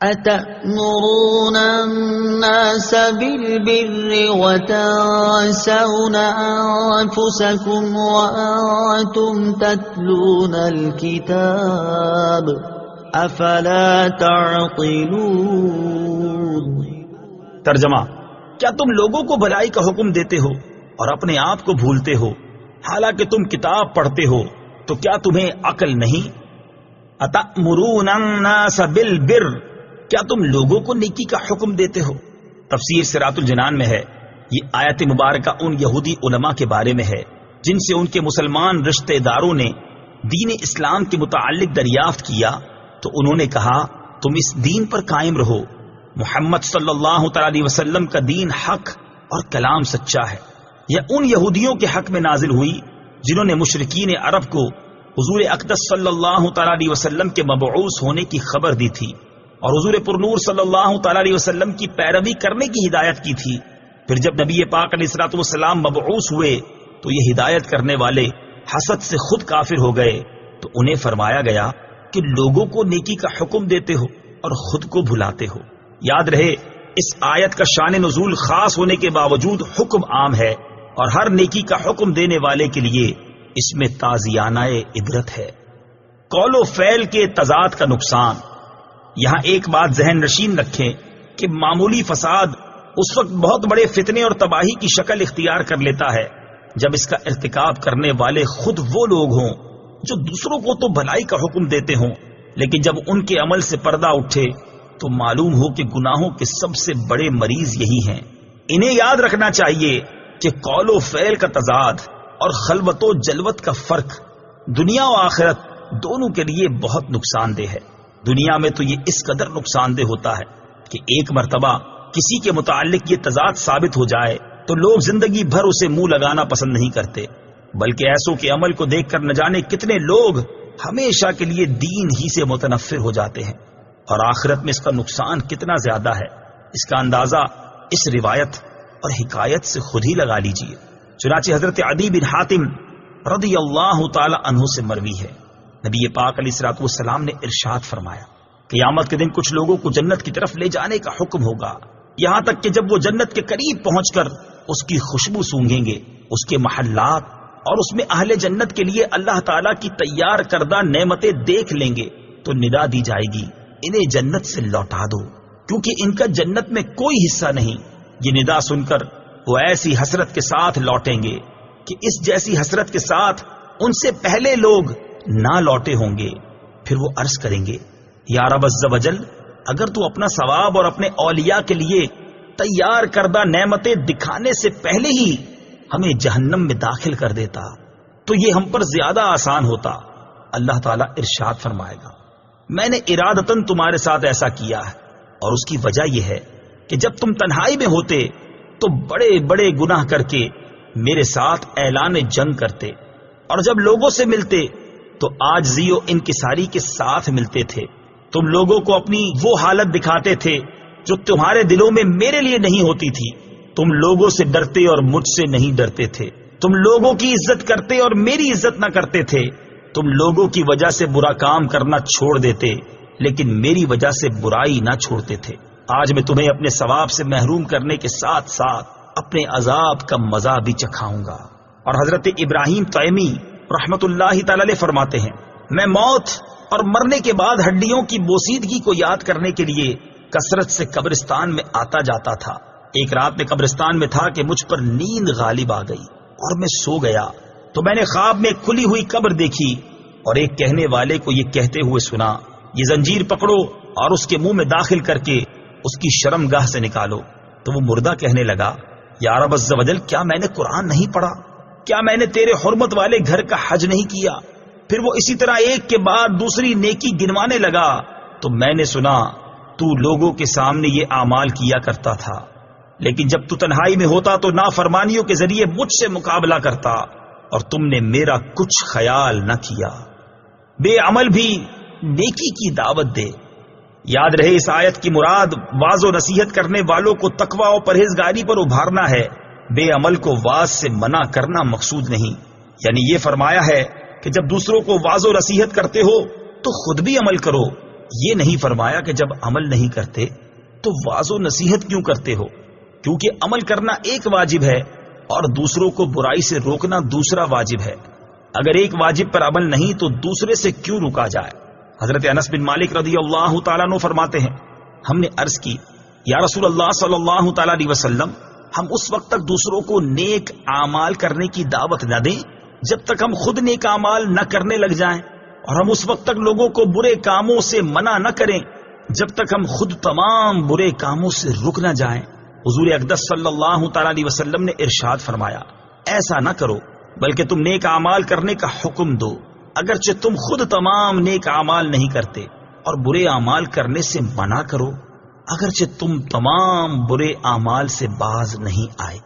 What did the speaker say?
أتأمرون الناس بالبر وتنسون أنفسكم وأنتم تتلون الكتاب أفلا تعقلون۔ ترجمہ: کیا تم لوگوں کو بھلائی کا حکم دیتے ہو اور اپنے آپ کو بھولتے ہو، حالانکہ تم کتاب پڑھتے ہو؟ تو کیا تمہیں عقل نہیں؟ اتأمرون الناس بالبر، کیا تم لوگوں کو نیکی کا حکم دیتے ہو؟ تفسیر صراط الجنان میں ہے، یہ آیت مبارکہ ان یہودی علماء کے بارے میں ہے جن سے ان کے مسلمان رشتہ داروں نے دین اسلام کے متعلق دریافت کیا، تو انہوں نے کہا تم اس دین پر قائم رہو، محمد صلی اللہ تعالی علیہ وسلم کا دین حق اور کلام سچا ہے۔ یہ ان یہودیوں کے حق میں نازل ہوئی جنہوں نے مشرکین عرب کو حضور اقدس صلی اللہ تعالی علیہ وسلم کے مبعوث ہونے کی خبر دی تھی اور حضور پرنور صلی اللہ تعالی علیہ وسلم کی پیروی کرنے کی ہدایت کی تھی۔ پھر جب نبی پاک علیہ الصلوۃ والسلام مبعوث ہوئے تو یہ ہدایت کرنے والے حسد سے خود کافر ہو گئے، تو انہیں فرمایا گیا کہ لوگوں کو نیکی کا حکم دیتے ہو اور خود کو بھلاتے ہو۔ یاد رہے، اس آیت کا شان نزول خاص ہونے کے باوجود حکم عام ہے، اور ہر نیکی کا حکم دینے والے کے لیے اس میں تازیانہ عبرت ہے۔ قول و فعل کے تضاد کا نقصان۔ یہاں ایک بات ذہن نشین رکھیں کہ معمولی فساد اس وقت بہت بڑے فتنے اور تباہی کی شکل اختیار کر لیتا ہے جب اس کا ارتکاب کرنے والے خود وہ لوگ ہوں جو دوسروں کو تو بھلائی کا حکم دیتے ہوں، لیکن جب ان کے عمل سے پردہ اٹھے تو معلوم ہو کہ گناہوں کے سب سے بڑے مریض یہی ہیں۔ انہیں یاد رکھنا چاہیے کہ قول و فعل کا تضاد اور خلوت و جلوت کا فرق دنیا و آخرت دونوں کے لیے بہت نقصان دہ ہے۔ دنیا میں تو یہ اس قدر نقصان دہ ہوتا ہے کہ ایک مرتبہ کسی کے متعلق یہ تضاد ثابت ہو جائے تو لوگ زندگی بھر اسے منہ لگانا پسند نہیں کرتے، بلکہ ایسوں کے عمل کو دیکھ کر نہ جانے کتنے لوگ ہمیشہ کے لیے دین ہی سے متنفر ہو جاتے ہیں، اور آخرت میں اس کا نقصان کتنا زیادہ ہے اس کا اندازہ اس روایت اور حکایت سے خود ہی لگا لیجئے۔ چنانچہ حضرت عدی بن حاتم رضی اللہ تعالی عنہ سے مروی ہے، نبی پاک علیہ الصلوۃ والسلام نے ارشاد فرمایا، قیامت کے دن کچھ لوگوں کو جنت کی طرف لے جانے کا حکم ہوگا، یہاں تک کہ جب وہ جنت کے قریب پہنچ کر اس کی خوشبو سونگھیں گے، اس کے محلات اور اس میں اہل جنت کے لیے اللہ تعالیٰ کی تیار کردہ نعمتیں دیکھ لیں گے تو ندا دی جائے گی انہیں جنت سے لوٹا دو، کیونکہ ان کا جنت میں کوئی حصہ نہیں۔ یہ ندا سن کر وہ ایسی حسرت کے ساتھ لوٹیں گے کہ اس جیسی حسرت کے ساتھ ان سے پہلے لوگ نہ لوٹے ہوں گے۔ پھر وہ عرض کریں گے، یا رب عز و جل، اگر تو اپنا ثواب اور اپنے اولیاء کے لیے تیار کردہ نعمتیں دکھانے سے پہلے ہی ہمیں جہنم میں داخل کر دیتا تو یہ ہم پر زیادہ آسان ہوتا۔ اللہ تعالیٰ ارشاد فرمائے گا، میں نے ارادتاً تمہارے ساتھ ایسا کیا ہے، اور اس کی وجہ یہ ہے کہ جب تم تنہائی میں ہوتے تو بڑے بڑے گناہ کر کے میرے ساتھ اعلان جنگ کرتے، اور جب لوگوں سے ملتے تو عاجزی و انکساری کے ساتھ ملتے تھے۔ تم لوگوں کو اپنی وہ حالت دکھاتے تھے جو تمہارے دلوں میں میرے لیے نہیں ہوتی تھی۔ تم لوگوں سے ڈرتے اور مجھ سے نہیں ڈرتے تھے۔ تم لوگوں کی عزت کرتے اور میری عزت نہ کرتے تھے۔ تم لوگوں کی وجہ سے برا کام کرنا چھوڑ دیتے لیکن میری وجہ سے برائی نہ چھوڑتے تھے۔ آج میں تمہیں اپنے ثواب سے محروم کرنے کے ساتھ ساتھ اپنے عذاب کا مزہ بھی چکھاؤں گا۔ اور حضرت ابراہیم تیمی رحمت اللہ تعالی علیہ فرماتے ہیں، میں موت اور مرنے کے بعد ہڈیوں کی بوسیدگی کو یاد کرنے کے لیے کثرت سے قبرستان میں آتا جاتا تھا۔ ایک رات میں قبرستان میں تھا کہ مجھ پر نیند غالب آ گئی اور میں سو گیا، تو میں نے خواب میں کھلی ہوئی قبر دیکھی اور ایک کہنے والے کو یہ کہتے ہوئے سنا، یہ زنجیر پکڑو اور اس کے منہ میں داخل کر کے اس کی شرمگاہ سے نکالو۔ تو وہ مردہ کہنے لگا، یا رب عز و جل، کیا میں نے قرآن نہیں پڑھا؟ کیا میں نے تیرے حرمت والے گھر کا حج نہیں کیا؟ پھر وہ اسی طرح ایک کے بعد دوسری نیکی گنوانے لگا، تو میں نے سنا تو لوگوں کے سامنے یہ اعمال کیا کرتا تھا، لیکن جب تو تنہائی میں ہوتا تو نافرمانیوں کے ذریعے مجھ سے مقابلہ کرتا اور تم نے میرا کچھ خیال نہ کیا۔ بے عمل بھی نیکی کی دعوت دے۔ یاد رہے، اس آیت کی مراد واعظ و نصیحت کرنے والوں کو تقوی و پرہیزگاری پر ابھارنا ہے، بے عمل کو واعظ سے منع کرنا مقصود نہیں۔ یعنی یہ فرمایا ہے کہ جب دوسروں کو واعظ و نصیحت کرتے ہو تو خود بھی عمل کرو، یہ نہیں فرمایا کہ جب عمل نہیں کرتے تو واعظ و نصیحت کیوں کرتے ہو، کیونکہ عمل کرنا ایک واجب ہے اور دوسروں کو برائی سے روکنا دوسرا واجب ہے۔ اگر ایک واجب پر عمل نہیں تو دوسرے سے کیوں روکا جائے؟ حضرت انس بن مالک رضی اللہ تعالیٰ عنہ فرماتے ہیں، ہم نے عرض کی یا رسول اللہ صلی اللہ تعالیٰ علیہ وسلم، ہم اس وقت تک دوسروں کو نیک اعمال کرنے کی دعوت نہ دیں جب تک ہم خود نیک اعمال نہ کرنے لگ جائیں، اور ہم اس وقت تک لوگوں کو برے کاموں سے منع نہ کریں جب تک ہم خود تمام برے کاموں سے رک نہ جائیں۔ حضور اقدس صلی اللہ تعالیٰ علیہ وسلم نے ارشاد فرمایا، ایسا نہ کرو بلکہ تم نیک اعمال کرنے کا حکم دو، اگرچہ تم خود تمام نیک اعمال نہیں کرتے، اور برے اعمال کرنے سے منع کرو اگرچہ تم تمام برے اعمال سے باز نہیں آئے۔